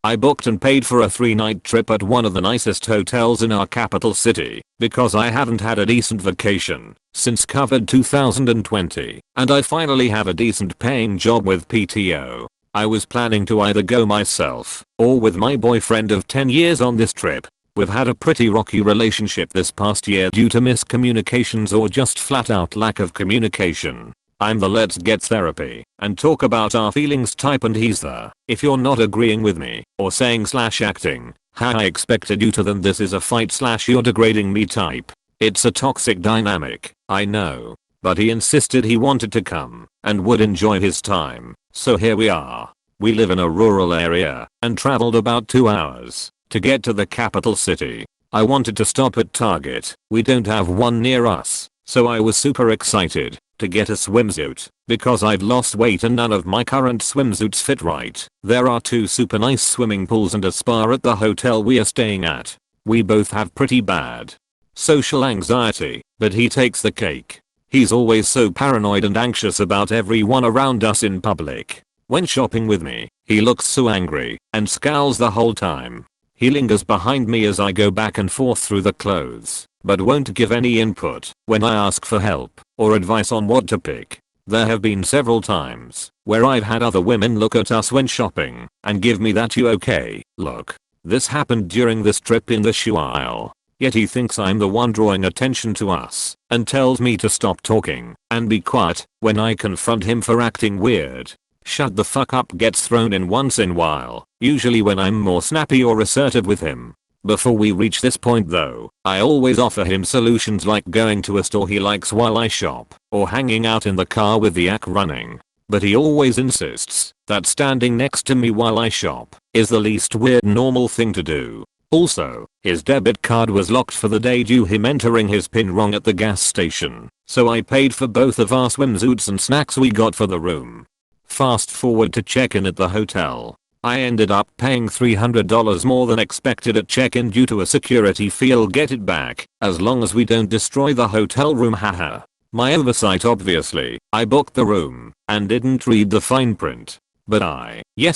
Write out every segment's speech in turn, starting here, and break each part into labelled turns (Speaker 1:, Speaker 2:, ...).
Speaker 1: I booked and paid for a 3-night trip at one of the nicest hotels in our capital city because I haven't had a decent vacation since COVID 2020 and I finally have a decent paying job with PTO. I was planning to either go myself or with my boyfriend of 10 years on this trip. We've had a pretty rocky relationship this past year due to miscommunications or just flat out lack of communication. I'm the let's get therapy and talk about our feelings type and he's the if you're not agreeing with me or saying / acting how I expected you to then this is a fight / you're degrading me type. It's a toxic dynamic, I know. But he insisted he wanted to come and would enjoy his time. So here we are. We live in a rural area and traveled about 2 hours to get to the capital city. I wanted to stop at Target. We don't have one near us. So I was super excited to get a swimsuit because I've lost weight and none of my current swimsuits fit right. There are 2 super nice swimming pools and a spa at the hotel we are staying at. We both have pretty bad social anxiety, but he takes the cake. He's always so paranoid and anxious about everyone around us in public. When shopping with me, he looks so angry and scowls the whole time. He lingers behind me as I go back and forth through the clothes, but won't give any input when I ask for help or advice on what to pick. There have been several times where I've had other women look at us when shopping and give me that "you okay" look. This happened during this trip in the shoe aisle. Yet he thinks I'm the one drawing attention to us and tells me to stop talking and be quiet when I confront him for acting weird. Shut the fuck up gets thrown in once in a while, usually when I'm more snappy or assertive with him. Before we reach this point though, I always offer him solutions like going to a store he likes while I shop or hanging out in the car with the AC running. But he always insists that standing next to me while I shop is the least weird normal thing to do. Also, his debit card was locked for the day due him entering his PIN wrong at the gas station, so I paid for both of our swimsuits and snacks we got for the room. Fast forward to check-in at the hotel. I ended up paying $300 more than expected at check-in due to a security fee. I'll get it back as long as we don't destroy the hotel room, haha. My oversight obviously. I booked the room and didn't read the fine print. But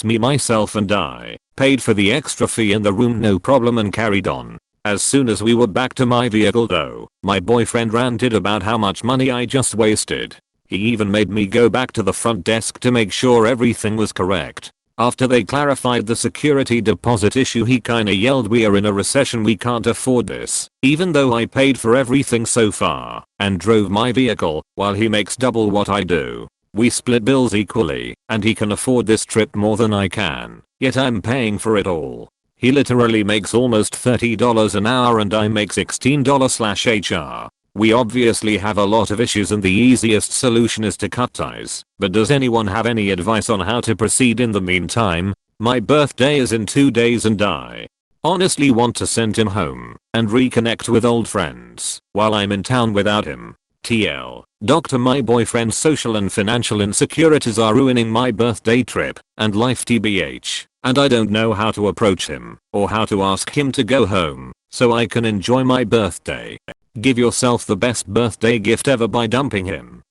Speaker 1: me myself and I, paid for the extra fee in the room no problem and carried on. As soon as we were back to my vehicle though, my boyfriend ranted about how much money I just wasted. He even made me go back to the front desk to make sure everything was correct. After they clarified the security deposit issue he kinda yelled, "We are in a recession, we can't afford this," even though I paid for everything so far and drove my vehicle while he makes double what I do. We split bills equally and he can afford this trip more than I can, yet I'm paying for it all. He literally makes almost $30 an hour and I make $16/HR. We obviously have a lot of issues and the easiest solution is to cut ties, but does anyone have any advice on how to proceed in the meantime? My birthday is in 2 days and I honestly want to send him home and reconnect with old friends while I'm in town without him. TL. Doctor, my boyfriend's social and financial insecurities are ruining my birthday trip and life tbh, and I don't know how to approach him or how to ask him to go home so I can enjoy my birthday. Give yourself the best birthday gift ever by dumping him.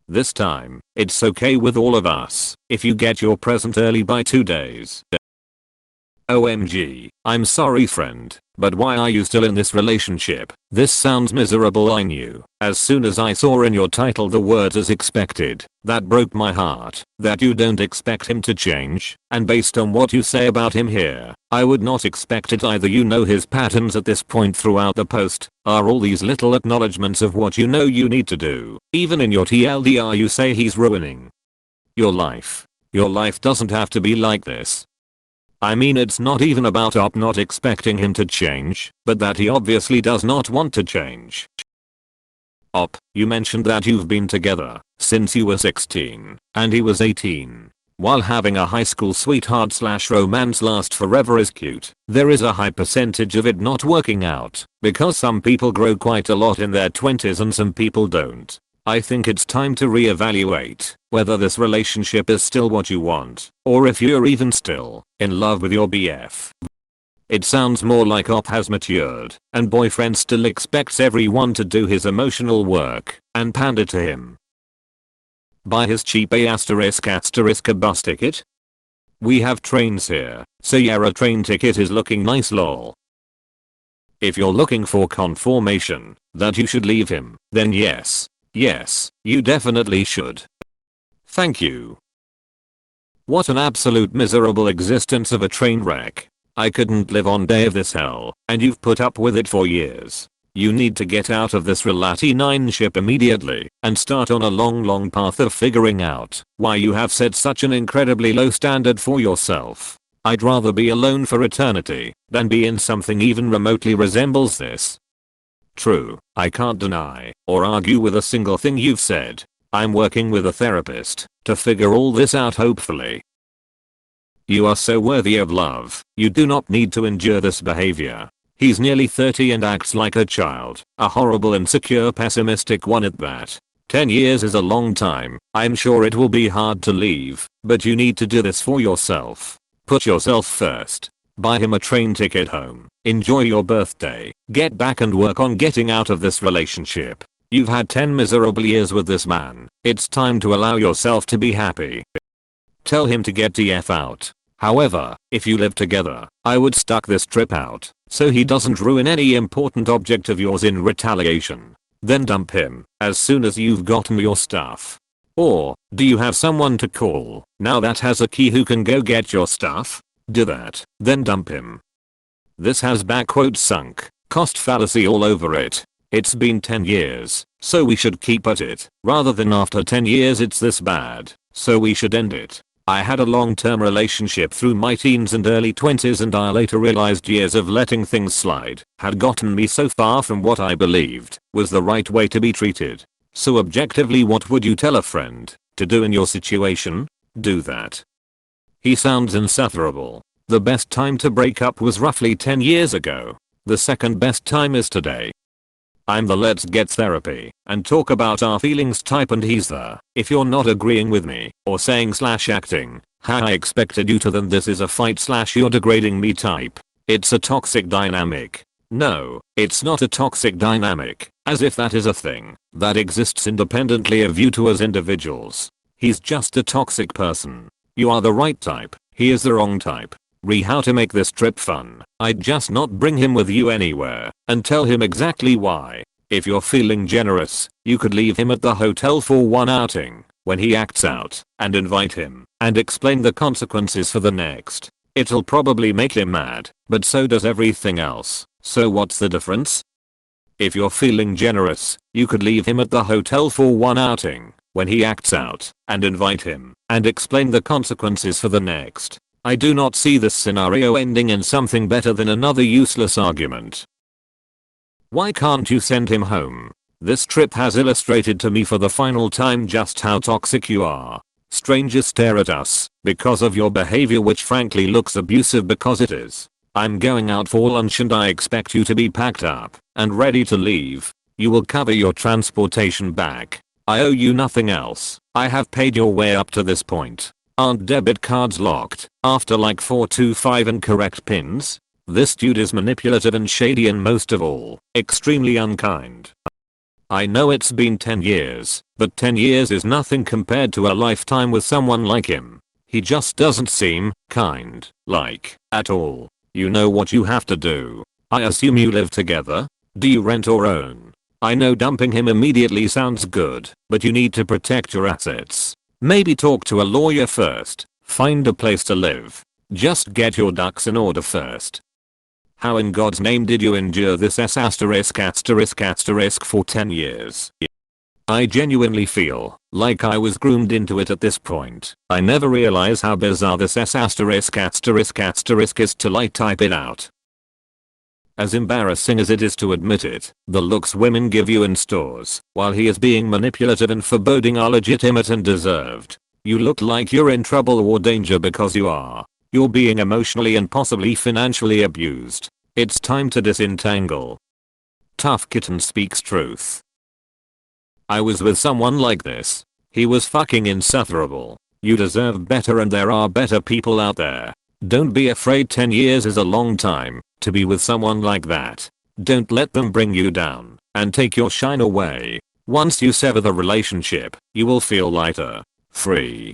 Speaker 1: This time, it's okay with all of us if you get your present early by 2 days. OMG, I'm sorry friend, but why are you still in this relationship? This sounds miserable, I knew. As soon as I saw in your title the words "as expected," that broke my heart, that you don't expect him to change, and based on what you say about him here, I would not expect it either. You know his patterns at this point throughout the post are all these little acknowledgements of what you know you need to do. Even in your TLDR you say he's ruining your life. Your life doesn't have to be like this. I mean, it's not even about not expecting him to change, but that he obviously does not want to change. You mentioned that you've been together since you were 16 and he was 18. While having a high school sweetheart / romance last forever is cute, there is a high percentage of it not working out because some people grow quite a lot in their 20s and some people don't. I think it's time to reevaluate whether this relationship is still what you want or if you're even still in love with your BF. It sounds more like has matured and boyfriend still expects everyone to do his emotional work and pander to him. Buy his cheap *** bus ticket? We have trains here, so yeah, a train ticket is looking nice lol. If you're looking for confirmation that you should leave him, then yes, you definitely should. Thank you. What an absolute miserable existence of a train wreck. I couldn't live on day of this hell, and you've put up with it for years. You need to get out of this Relati 9 ship immediately and start on a long path of figuring out why you have set such an incredibly low standard for yourself. I'd rather be alone for eternity than be in something even remotely resembles this. True, I can't deny or argue with a single thing you've said. I'm working with a therapist to figure all this out hopefully. You are so worthy of love, you do not need to endure this behavior. He's nearly 30 and acts like a child, a horrible insecure pessimistic one at that. 10 years is a long time, I'm sure it will be hard to leave, but you need to do this for yourself. Put yourself first. Buy him a train ticket home, enjoy your birthday, get back and work on getting out of this relationship. You've had 10 miserable years with this man, it's time to allow yourself to be happy. Tell him to get the F out. However, if you live together, I would stuck this trip out, so he doesn't ruin any important object of yours in retaliation. Then dump him, as soon as you've gotten your stuff. Or, do you have someone to call, now that has a key who can go get your stuff? Do that, then dump him. This has backquote sunk cost fallacy all over it. It's been 10 years, so we should keep at it, rather than after 10 years it's this bad, so we should end it. I had a long-term relationship through my teens and early 20s and I later realized years of letting things slide had gotten me so far from what I believed was the right way to be treated. So objectively, what would you tell a friend to do in your situation? Do that. He sounds insufferable. The best time to break up was roughly 10 years ago. The second best time is today. I'm the let's get therapy and talk about our feelings type and he's the if you're not agreeing with me or saying / acting how I expected you to, then this is a fight / you're degrading me type. It's a toxic dynamic. No, it's not a toxic dynamic, as if that is a thing that exists independently of you two as individuals. He's just a toxic person. You are the right type, he is the wrong type. How to make this trip fun. I'd just not bring him with you anywhere and tell him exactly why. If you're feeling generous, you could leave him at the hotel for one outing when he acts out and invite him and explain the consequences for the next. It'll probably make him mad, but so does everything else. So what's the difference? If you're feeling generous, you could leave him at the hotel for one outing when he acts out and invite him and explain the consequences for the next. I do not see this scenario ending in something better than another useless argument. Why can't you send him home? This trip has illustrated to me for the final time just how toxic you are. Strangers stare at us because of your behavior, which frankly looks abusive because it is. I'm going out for lunch and I expect you to be packed up and ready to leave. You will cover your transportation back. I owe you nothing else. I have paid your way up to this point. Aren't debit cards locked after like 425 incorrect pins? This dude is manipulative and shady and most of all, extremely unkind. I know it's been 10 years, but 10 years is nothing compared to a lifetime with someone like him. He just doesn't seem kind, like, at all. You know what you have to do. I assume you live together? Do you rent or own? I know dumping him immediately sounds good, but you need to protect your assets. Maybe talk to a lawyer first. Find a place to live. Just get your ducks in order first. How in God's name did you endure this for 10 years? I genuinely feel like I was groomed into it at this point. I never realize how bizarre this is till I type it out. As embarrassing as it is to admit it, the looks women give you in stores while he is being manipulative and foreboding are legitimate and deserved. You look like you're in trouble or danger because you are. You're being emotionally and possibly financially abused. It's time to disentangle. Tough kitten speaks truth. I was with someone like this. He was fucking insufferable. You deserve better and there are better people out there. Don't be afraid. 10 years is a long time to be with someone like that. Don't let them bring you down and take your shine away. Once you sever the relationship, you will feel lighter, free.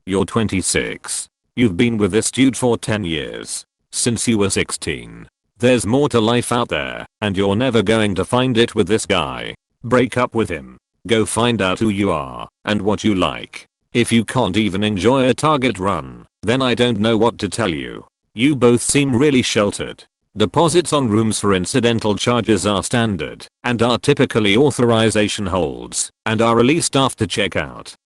Speaker 1: You're 26. You've been with this dude for 10 years. Since you were 16. There's more to life out there, and you're never going to find it with this guy. Break up with him. Go find out who you are and what you like. If you can't even enjoy a Target run, then I don't know what to tell you. You both seem really sheltered. Deposits on rooms for incidental charges are standard and are typically authorization holds and are released after checkout.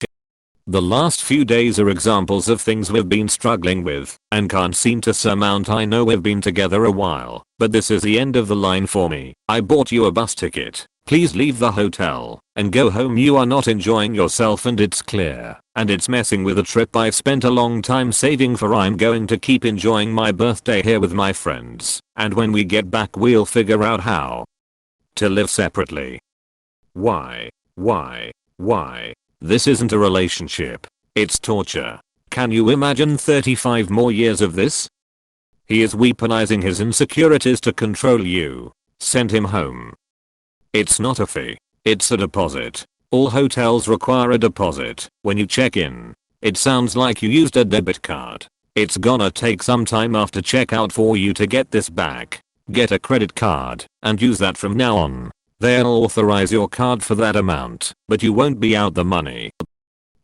Speaker 1: The last few days are examples of things we've been struggling with and can't seem to surmount. I know we've been together a while, but this is the end of the line for me. I bought you a bus ticket. Please leave the hotel and go home. You are not enjoying yourself and it's clear. And it's messing with a trip I've spent a long time saving for. I'm going to keep enjoying my birthday here with my friends. And when we get back we'll figure out how to live separately. Why? This isn't a relationship. It's torture. Can you imagine 35 more years of this? He is weaponizing his insecurities to control you. Send him home. It's not a fee. It's a deposit. All hotels require a deposit when you check in. It sounds like you used a debit card. It's gonna take some time after checkout for you to get this back. Get a credit card and use that from now on. They'll authorize your card for that amount, but you won't be out the money.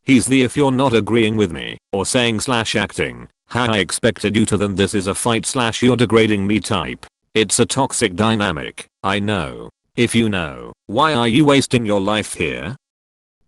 Speaker 1: He's the if you're not agreeing with me or saying / acting how I expected you to, then this is a fight / you're degrading me type. It's a toxic dynamic, I know. If you know, why are you wasting your life here?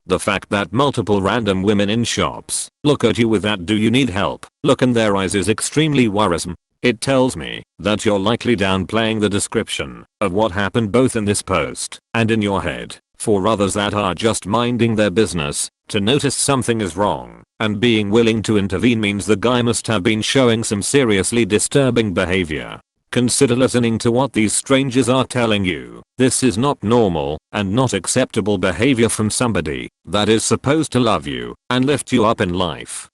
Speaker 1: The fact that multiple random women in shops look at you with that "do you need help" look in their eyes is extremely worrisome. It tells me that you're likely downplaying the description of what happened both in this post and in your head for others that are just minding their business to notice something is wrong, and being willing to intervene means the guy must have been showing some seriously disturbing behavior. Consider listening to what these strangers are telling you. This is not normal and not acceptable behavior from somebody that is supposed to love you and lift you up in life.